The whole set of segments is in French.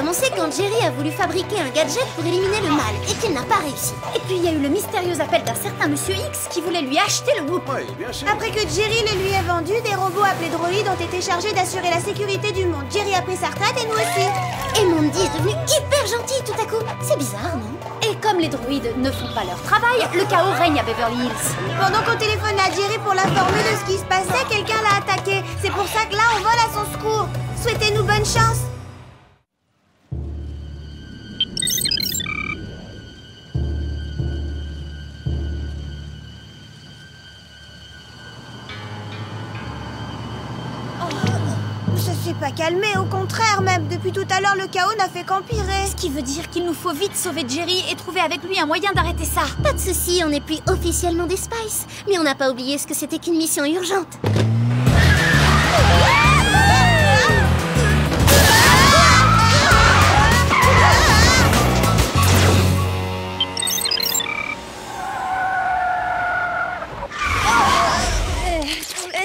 commencé quand Jerry a voulu fabriquer un gadget pour éliminer le mal et qu'il n'a pas réussi. Et puis il y a eu le mystérieux appel d'un certain Monsieur X qui voulait lui acheter le Whoop. Oui, bien sûr. Après que Jerry le lui ait vendu, des robots appelés droïdes ont été chargés d'assurer la sécurité du monde. Jerry a pris sa retraite et nous aussi. Et Mandy est devenue hyper gentille tout à coup. C'est bizarre, non? Et comme les droïdes ne font pas leur travail, le chaos règne à Beverly Hills. Pendant qu'on téléphone à Jerry pour l'informer de ce qui se passait, quelqu'un l'a attaqué. C'est pour ça que là, on vole à son secours. Souhaitez-nous bonne chance. Ça s'est pas calmé, au contraire même. Depuis tout à l'heure, le chaos n'a fait qu'empirer. Ce qui veut dire qu'il nous faut vite sauver Jerry et trouver avec lui un moyen d'arrêter ça. Pas de souci, on n'est plus officiellement des Spice. Mais on n'a pas oublié ce que c'était qu'une mission urgente.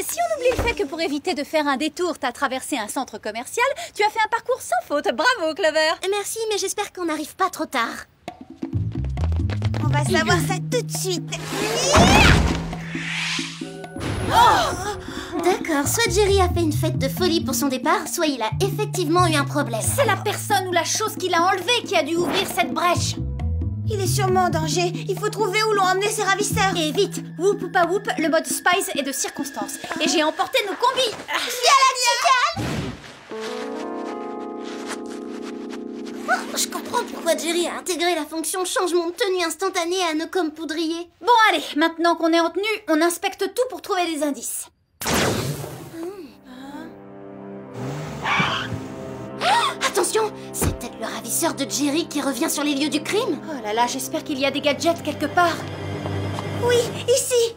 Si on oublie le fait que pour éviter de faire un détour, t'as traversé un centre commercial, tu as fait un parcours sans faute. Bravo, Clover. Merci, mais j'espère qu'on n'arrive pas trop tard. On va savoir ça tout de suite. D'accord, soit Jerry a fait une fête de folie pour son départ, soit il a effectivement eu un problème. C'est la personne ou la chose qu'il a enlevée qui a dû ouvrir cette brèche. Il est sûrement en danger. Il faut trouver où l'ont emmené ses ravisseurs. Et vite, whoop ou pas whoop, le mode Spice est de circonstance. Et j'ai emporté nos combis. Je comprends pourquoi Jerry a intégré la fonction changement de tenue instantané à nos comme poudriers. Bon allez, maintenant qu'on est en tenue, on inspecte tout pour trouver des indices. Attention, c'est peut-être le ravisseur de Jerry qui revient sur les lieux du crime. Oh là là, j'espère qu'il y a des gadgets quelque part. Oui, ici.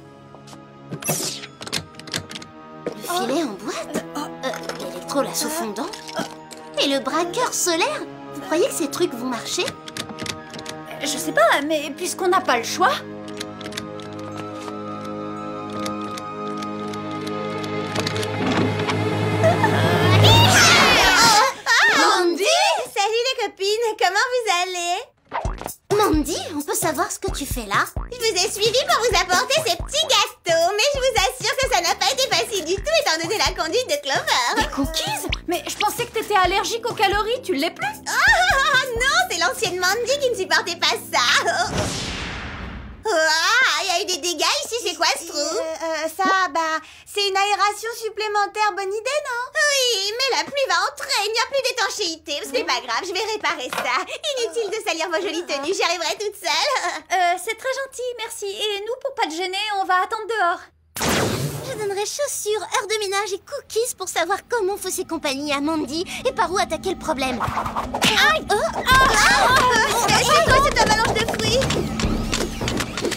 Le filet en boîte, l'électrole à sous-fondant et le braqueur solaire. Vous croyez que ces trucs vont marcher? Je sais pas, mais puisqu'on n'a pas le choix... Mandy! Salut les copines, comment vous allez? Mandy, on peut savoir ce que tu fais là? Je vous ai suivi pour vous apporter ces petits gâteaux, mais je vous assure que ça n'a pas été facile du tout étant donné la conduite de Clover. Des cookies? Mais je pensais que t'étais allergique aux calories, tu l'es plus? Oh non, c'est l'ancienne Mandy qui ne supportait pas ça. Il y a eu des dégâts ici, c'est quoi ce trou? C'est une aération supplémentaire, bonne idée, non? Oui, mais la pluie va entrer, il n'y a plus d'étanchéité. Ce n'est pas grave, je vais réparer ça. Inutile de salir vos jolies tenues, j'y arriverai toute seule. C'est très gentil, merci. Et nous, pour pas te gêner, on va attendre dehors. Je donnerai chaussures, heures de ménage et cookies pour savoir comment fausser compagnie à Mandy et par où attaquer le problème. C'est quoi cette avalanche de fruits?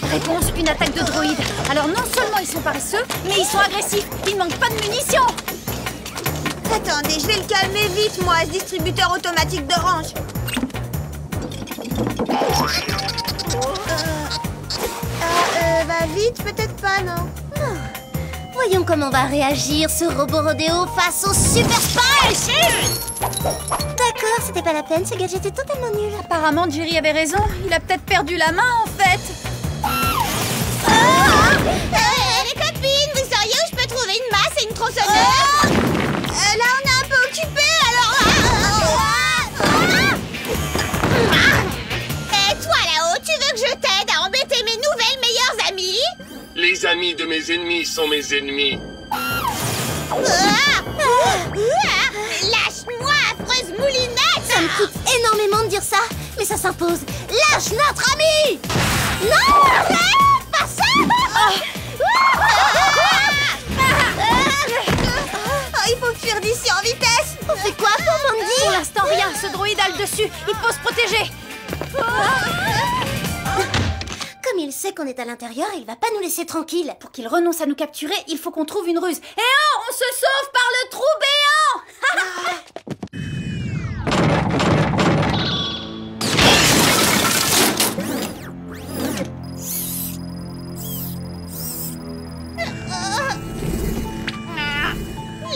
Réponse, une attaque de droïdes. Alors non seulement ils sont paresseux, mais ils sont agressifs. Ils manquent pas de munitions. Attendez, je vais le calmer vite, moi, ce distributeur automatique d'orange. Vite, peut-être pas, non? Voyons comment va réagir ce robot rodéo face au Super Spice. D'accord, c'était pas la peine, ce gadget est totalement nul. Apparemment, Jerry avait raison. Il a peut-être perdu la main, en fait. Les copines, vous sauriez où je peux trouver une masse et une tronçonneuse? Là, on est un peu occupé, alors... Et toi, là-haut, tu veux que je t'aide à embêter mes nouvelles meilleures amies? Les amis de mes ennemis sont mes ennemis. Lâche-moi, affreuse moulinette! Ça me coûte énormément de dire ça, mais ça s'impose. Lâche notre ami! Non! Pas ça! Il faut fuir d'ici en vitesse! On fait quoi pour Mandy? Pour l'instant, rien. Ce droïde a le dessus. Il faut se protéger. Comme il sait qu'on est à l'intérieur, il va pas nous laisser tranquilles. Pour qu'il renonce à nous capturer, il faut qu'on trouve une ruse. Et oh, on se sauve par le trou béant!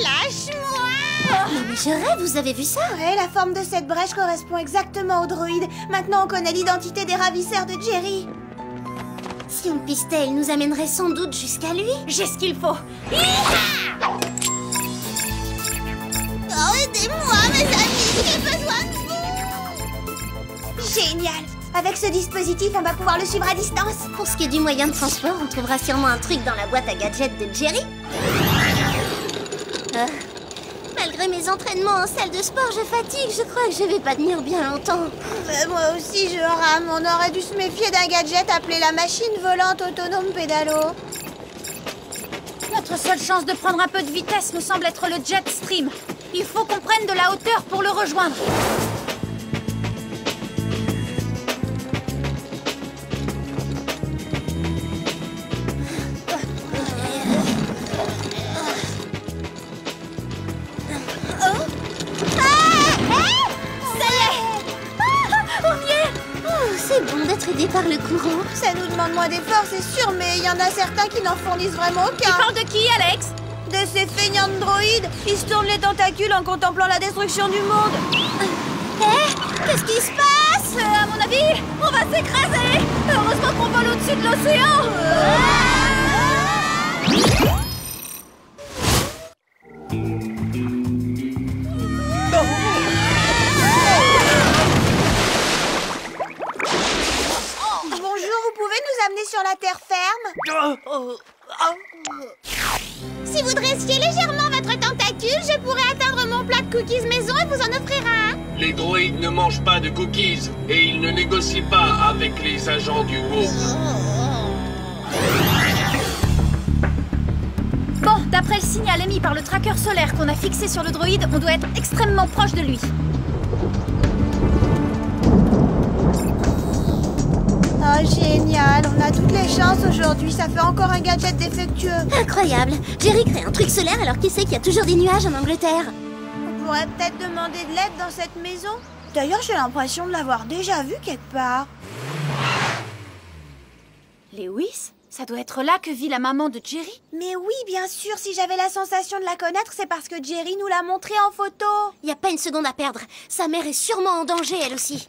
Lâche-moi! mais je rêve, vous avez vu ça? Ouais, la forme de cette brèche correspond exactement au droïde. Maintenant, on connaît l'identité des ravisseurs de Jerry. Si on le pistait, il nous amènerait sans doute jusqu'à lui. J'ai ce qu'il faut. Oh, aidez-moi, mes amis, j'ai besoin de vous. Génial. Avec ce dispositif, on va pouvoir le suivre à distance. Pour ce qui est du moyen de transport, on trouvera sûrement un truc dans la boîte à gadgets de Jerry. Malgré mes entraînements en salle de sport, je fatigue. Je crois que je vais pas tenir bien longtemps. Moi aussi, je rame. On aurait dû se méfier d'un gadget appelé la machine volante autonome pédalo. Notre seule chance de prendre un peu de vitesse me semble être le jet stream. Il faut qu'on prenne de la hauteur pour le rejoindre. Aidé par le courant. Ça nous demande moins d'efforts, c'est sûr, mais il y en a certains qui n'en fournissent vraiment aucun. Tu parles de qui, Alex? De ces feignants de droïdes. Ils se tournent les tentacules en contemplant la destruction du monde. Qu'est-ce qui se passe? À mon avis, on va s'écraser. Heureusement qu'on vole au-dessus de l'océan. Sur la terre ferme. Si vous dressiez légèrement votre tentacule, je pourrais atteindre mon plat de cookies maison et vous en offrir un. Les droïdes ne mangent pas de cookies et ils ne négocient pas avec les agents du groupe. Bon, d'après le signal émis par le tracker solaire qu'on a fixé sur le droïde, on doit être extrêmement proche de lui. Oh, génial! On a toutes les chances aujourd'hui. Ça fait encore un gadget défectueux. Incroyable! Jerry crée un truc solaire alors qu'il sait qu'il y a toujours des nuages en Angleterre. On pourrait peut-être demander de l'aide dans cette maison. D'ailleurs, j'ai l'impression de l'avoir déjà vue quelque part. Lewis? Ça doit être là que vit la maman de Jerry? Mais oui, bien sûr. Si j'avais la sensation de la connaître, c'est parce que Jerry nous l'a montrée en photo. Il n'y a pas une seconde à perdre. Sa mère est sûrement en danger, elle aussi.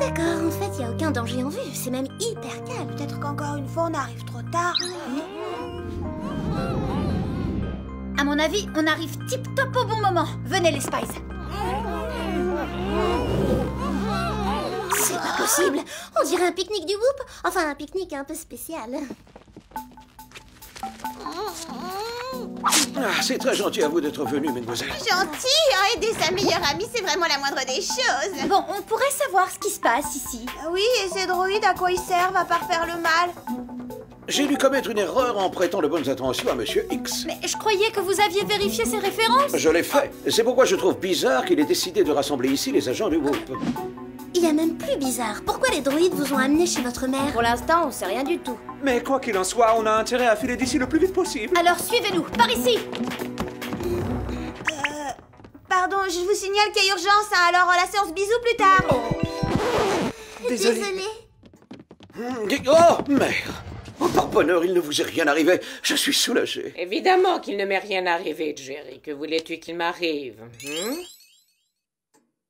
D'accord, en fait, il n'y a aucun danger en vue. C'est même hyper calme. Peut-être qu'encore une fois, on arrive trop tard. À mon avis, on arrive tip-top au bon moment. Venez, les Spies. C'est pas possible. On dirait un pique-nique du Whoop. Enfin, un pique-nique un peu spécial. Ah, c'est très gentil à vous d'être venu, mademoiselle. Gentil, hein, aider sa meilleure amie, c'est vraiment la moindre des choses. Bon, on pourrait savoir ce qui se passe ici. Oui, et ces droïdes, à quoi ils servent à part faire le mal? J'ai dû commettre une erreur en prêtant de bonnes attentions à Monsieur X. Mais je croyais que vous aviez vérifié ces références. Je l'ai fait. C'est pourquoi je trouve bizarre qu'il ait décidé de rassembler ici les agents du groupe. Il y a même plus bizarre. Pourquoi les droïdes vous ont amené chez votre mère? Pour l'instant, on sait rien du tout. Mais quoi qu'il en soit, on a intérêt à filer d'ici le plus vite possible. Alors suivez-nous, par ici. Pardon, je vous signale qu'il y a urgence, hein, alors la séance bisous plus tard. Désolé. Oh, merde! Oh, par bonheur, il ne vous est rien arrivé. Je suis soulagé. Évidemment qu'il ne m'est rien arrivé, Jerry. Que voulais-tu qu'il m'arrive?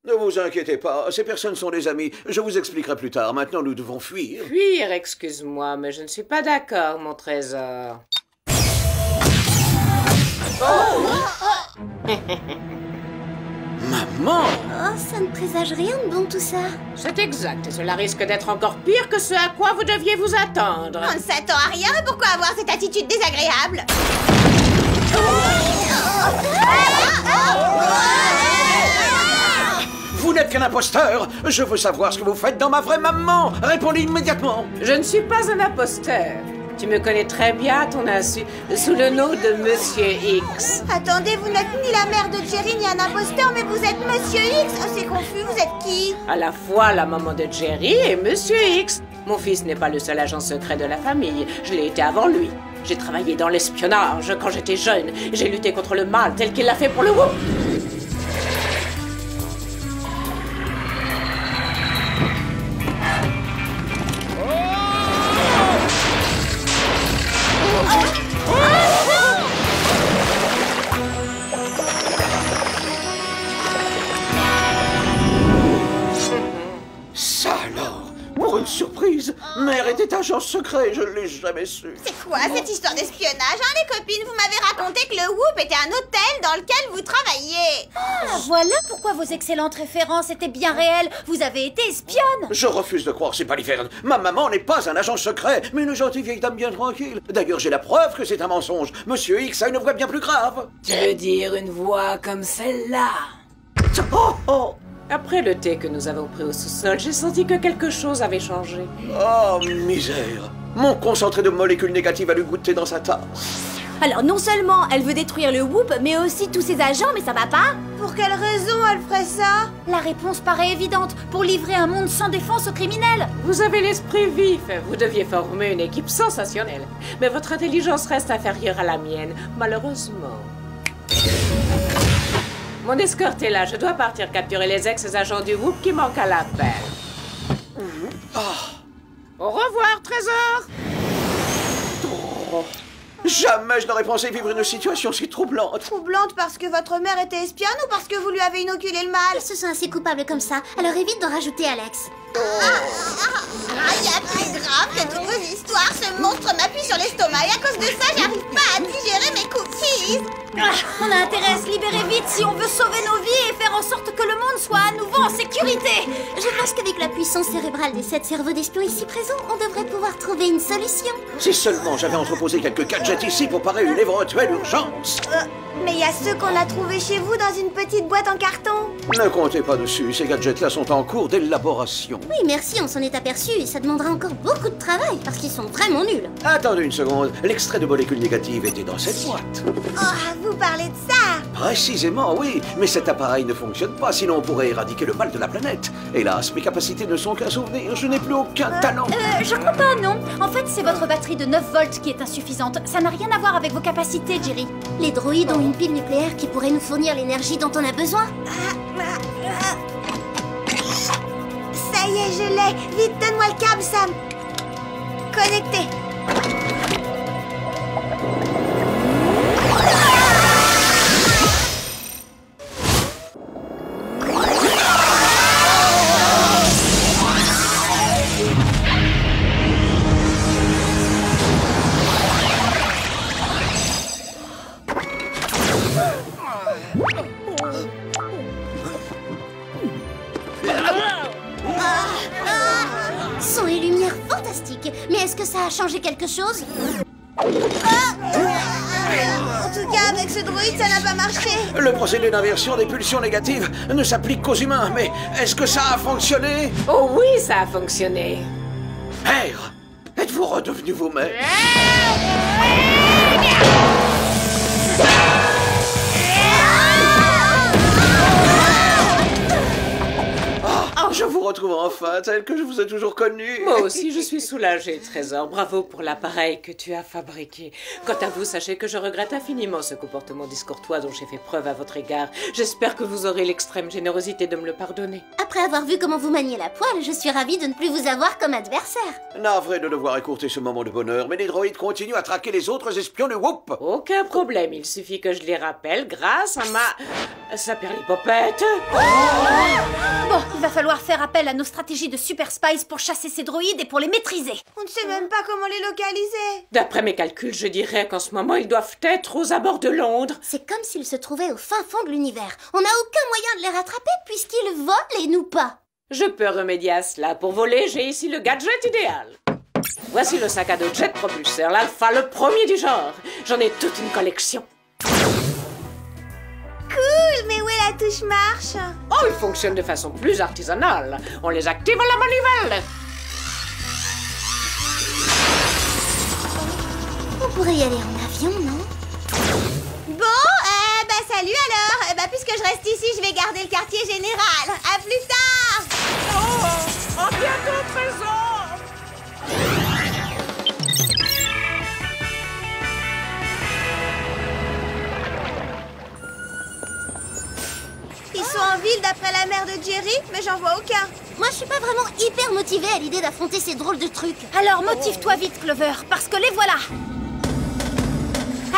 Ne vous inquiétez pas, ces personnes sont des amis. Je vous expliquerai plus tard. Maintenant, nous devons fuir. Fuir, excuse-moi, mais je ne suis pas d'accord, mon trésor. Maman! Oh, ça ne présage rien de bon tout ça. C'est exact, et cela risque d'être encore pire que ce à quoi vous deviez vous attendre. On ne s'attend à rien, pourquoi avoir cette attitude désagréable? Vous n'êtes qu'un imposteur! Je veux savoir ce que vous faites dans ma vraie maman! Répondez immédiatement! Je ne suis pas un imposteur. Tu me connais très bien à ton insu, sous le nom de Monsieur X. Attendez, vous n'êtes ni la mère de Jerry ni un imposteur, mais vous êtes Monsieur X. Oh, c'est confus, vous êtes qui? À la fois la maman de Jerry et Monsieur X. Mon fils n'est pas le seul agent secret de la famille. Je l'ai été avant lui. J'ai travaillé dans l'espionnage quand j'étais jeune. J'ai lutté contre le mal tel qu'il l'a fait pour le Whoop. surprise. Mère était agent secret, je ne l'ai jamais su. C'est quoi cette histoire d'espionnage, hein, les copines? Vous m'avez raconté que le Whoop était un hôtel dans lequel vous travailliez. Ah, voilà pourquoi vos excellentes références étaient bien réelles. Vous avez été espionne. Je refuse de croire ces balivernes. Ma maman n'est pas un agent secret, mais une gentille vieille dame bien tranquille. D'ailleurs, j'ai la preuve que c'est un mensonge. Monsieur X a une voix bien plus grave. Tu veux dire une voix comme celle-là? Oh, oh. Après le thé que nous avons pris au sous-sol, j'ai senti que quelque chose avait changé. Oh, misère. Mon concentré de molécules négatives a dû goûter dans sa tasse. Alors non seulement elle veut détruire le Whoop, mais aussi tous ses agents, mais ça va pas? Pour quelle raison elle ferait ça? La réponse paraît évidente. Pour livrer un monde sans défense aux criminels. Vous avez l'esprit vif. Vous deviez former une équipe sensationnelle. Mais votre intelligence reste inférieure à la mienne, malheureusement. Mon escorte est là. Je dois partir capturer les ex-agents du Whoop qui manquent à l'appel. Au revoir, trésor. Jamais je n'aurais pensé vivre une situation si troublante. Troublante parce que votre mère était espionne ou parce que vous lui avez inoculé le mal? Ils se sont assez coupables comme ça, alors évite de rajouter Alex. Il y a plus grave que toutes vos histoires. Ce monstre m'appuie sur l'estomac et à cause de ça, j'arrive pas à digérer mes cookies. On a intérêt à se libérer vite si on veut sauver nos vies et faire en sorte que le monde soit à nouveau en sécurité. Je pense qu'avec la puissance cérébrale des 7 cerveaux d'espions ici présents, on devrait pouvoir trouver une solution. Si seulement j'avais entreposé quelques gadgets ici pour parer une éventuelle urgence. Mais il y a ceux qu'on a trouvés chez vous dans une petite boîte en carton. Ne comptez pas dessus, ces gadgets-là sont en cours d'élaboration. Oui, merci, on s'en est aperçu et ça demandera encore beaucoup de travail parce qu'ils sont vraiment nuls. Attendez une seconde, l'extrait de molécules négatives était dans cette boîte. Oh, vous parlez de ça? Précisément, oui, mais cet appareil ne fonctionne pas, sinon on pourrait éradiquer le mal de la planète. Hélas, mes capacités ne sont qu'un souvenir, je n'ai plus aucun talent. Je crois pas, non. En fait, c'est votre batterie de 9 volts qui est insuffisante. Ça n'a rien à voir avec vos capacités, Jerry. Les droïdes ont une pile nucléaire qui pourrait nous fournir l'énergie dont on a besoin. Ça y est, je l'ai. Vite, donne-moi le câble, Sam. Connecté. Son et lumière fantastiques. Mais est-ce que ça a changé quelque chose? En tout cas, avec ce droïde, ça n'a pas marché. Le procédé d'inversion des pulsions négatives ne s'applique qu'aux humains, mais est-ce que ça a fonctionné? Oh oui, ça a fonctionné. Mère, êtes-vous redevenu vous-même? Je vous retrouve enfin, tel que je vous ai toujours connu. Moi aussi, je suis soulagée, Trésor. Bravo pour l'appareil que tu as fabriqué. Quant à vous, sachez que je regrette infiniment ce comportement discourtois dont j'ai fait preuve à votre égard. J'espère que vous aurez l'extrême générosité de me le pardonner. Après avoir vu comment vous maniez la poêle, je suis ravie de ne plus vous avoir comme adversaire. Navré de devoir écourter ce moment de bonheur, mais les droïdes continuent à traquer les autres espions du Whoop. Aucun problème, il suffit que je les rappelle grâce à ma... saperlipopette. Bon, il va falloir faire appel à nos stratégies de Super Spice pour chasser ces droïdes et pour les maîtriser. On ne sait même pas comment les localiser. D'après mes calculs, je dirais qu'en ce moment, ils doivent être aux abords de Londres. C'est comme s'ils se trouvaient au fin fond de l'univers. On n'a aucun moyen de les rattraper puisqu'ils volent et nous pas. Je peux remédier à cela. Pour voler, j'ai ici le gadget idéal. Voici le sac à dos jet propulseur, l'alpha, le premier du genre. J'en ai toute une collection. Cool, mais où est la touche marche? Oh, il fonctionne de façon plus artisanale. On les active à la manivelle. On pourrait y aller en avion, non? Bon, salut alors. Puisque je reste ici, je vais garder le quartier général. À plus tard. Oh, à bientôt, Trésor. Ils sont en ville d'après la mère de Jerry, mais j'en vois aucun. Moi, je suis pas vraiment hyper motivée à l'idée d'affronter ces drôles de trucs. Alors motive-toi vite, Clover, parce que les voilà.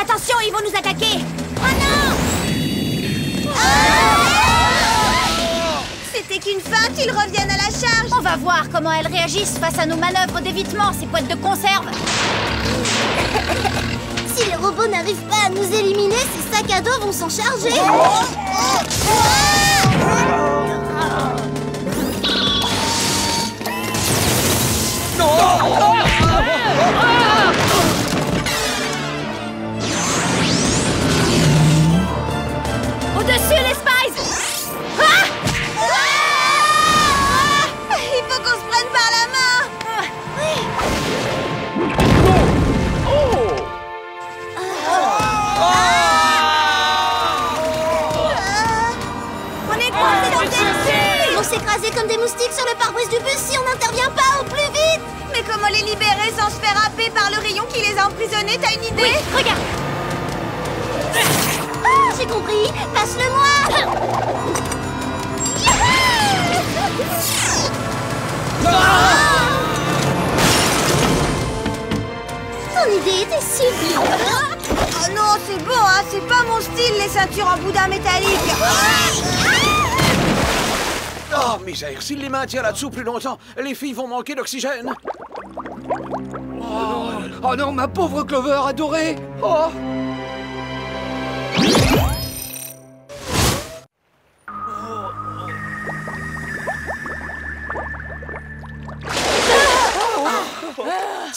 Attention, ils vont nous attaquer. Oh non! C'est n'était qu'une feinte, ils reviennent à la charge. On va voir comment elles réagissent face à nos manœuvres d'évitement, ces boîtes de conserve. Si les robots n'arrivent pas à nous éliminer, ces sacs à dos vont s'en charger. Au-dessus, les Spies! Il faut qu'on se prenne par la main. On est coincés dans le Ils vont s'écraser comme des moustiques sur le pare-brise du bus si on n'intervient pas au plus vite. Mais comment les libérer sans se faire happer par le rayon qui les a emprisonnés? T'as une idée? Regarde! Ah, j'ai compris. Passe-le-moi. Ton idée était sublime. Oh non, c'est bon, hein, c'est pas mon style, les ceintures en boudin métallique. Oh, misère, s'il les maintient là-dessous plus longtemps, les filles vont manquer d'oxygène. Oh non, ma pauvre Clover adorée. Oh.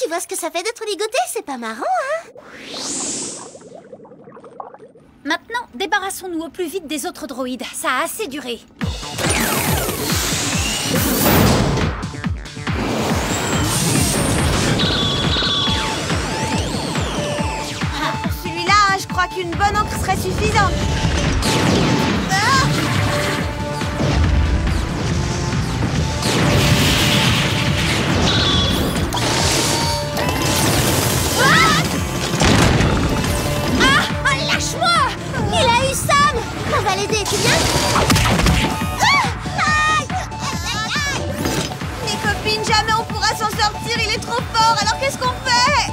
Tu vois ce que ça fait d'être ligoté? C'est pas marrant, hein? Maintenant, débarrassons-nous au plus vite des autres droïdes. Ça a assez duré. Celui-là, hein, je crois qu'une bonne encre serait suffisante. Il a eu Sam. On va l'aider, tu viens? Mes copines, jamais on pourra s'en sortir, il est trop fort, alors qu'est-ce qu'on fait?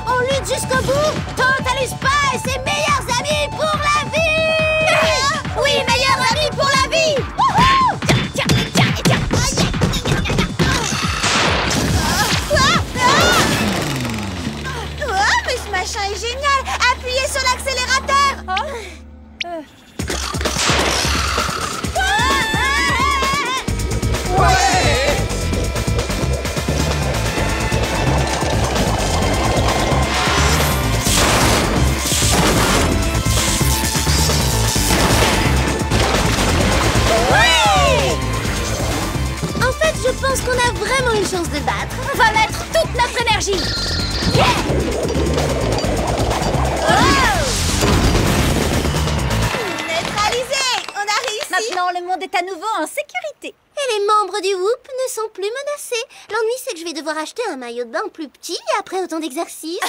On lutte jusqu'au bout. Total Spice, ses meilleurs amis pour la vie. Oui, meilleurs amis pour la vie. Mais ce machin est génial. Appuyez sur l'accélérateur. En fait, je pense qu'on a vraiment une chance de battre. On va mettre toute notre énergie. Neutralisé. On a réussi. Maintenant, le monde est à nouveau en sécurité. Et les membres du Whoop ne sont plus menacés. L'ennui, c'est que je vais devoir acheter un maillot de bain plus petit après autant d'exercices.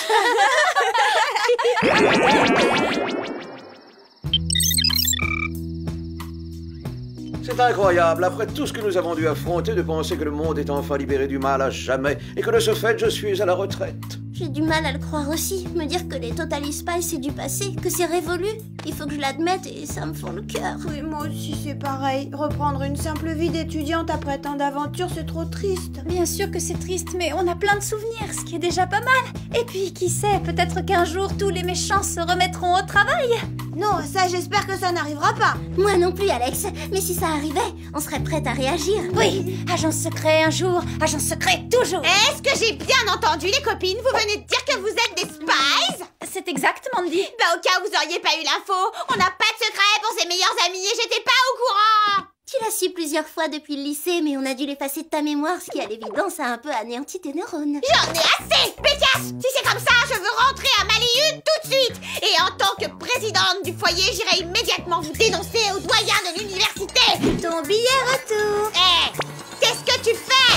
C'est incroyable, après tout ce que nous avons dû affronter, de penser que le monde est enfin libéré du mal à jamais, et que de ce fait, je suis à la retraite. J'ai du mal à le croire aussi. Me dire que les Total Spice c'est du passé, que c'est révolu. Il faut que je l'admette et ça me fend le cœur. Oui, moi aussi c'est pareil. Reprendre une simple vie d'étudiante après tant d'aventures, c'est trop triste. Bien sûr que c'est triste, mais on a plein de souvenirs, ce qui est déjà pas mal. Et puis, qui sait, peut-être qu'un jour, tous les méchants se remettront au travail. Non, ça j'espère que ça n'arrivera pas. Moi non plus, Alex. Mais si ça arrivait, on serait prête à réagir. Oui, agent secret un jour, agent secret toujours. Est-ce que j'ai bien entendu, les copines? Vous venez de dire que vous êtes des spies? C'est exactement dit. Bah, au cas où vous auriez pas eu l'info, on n'a pas de secret pour ses meilleurs amis et j'étais pas au courant. Tu l'as su plusieurs fois depuis le lycée, mais on a dû l'effacer de ta mémoire, ce qui à l'évidence a un peu anéanti tes neurones. J'en ai assez, Pécasse. Si c'est comme ça, je veux rentrer à Maléud tout de suite. Et en tant que présidente du foyer, j'irai immédiatement vous dénoncer au doyen de l'université. Ton billet retour. Hé, qu'est-ce que tu fais?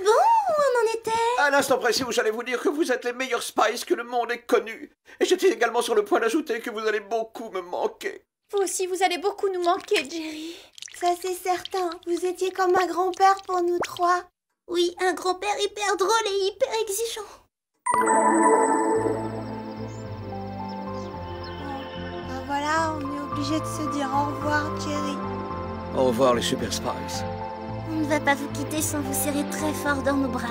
Bon, où on en était? À l'instant précis où j'allais vous dire que vous êtes les meilleurs Spice que le monde ait connus. Et j'étais également sur le point d'ajouter que vous allez beaucoup me manquer. Vous aussi, vous allez beaucoup nous manquer, Jerry. Ça c'est certain, vous étiez comme un grand-père pour nous trois. Oui, un grand-père hyper drôle et hyper exigeant. Ben voilà, on est obligés de se dire au revoir, Jerry. Au revoir, les Super Spies. On ne va pas vous quitter sans vous serrer très fort dans nos bras.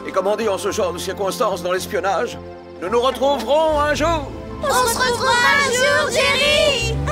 Et comme on dit en ce genre de circonstances dans l'espionnage, nous nous retrouverons un jour. On se retrouvera un jour, Jerry!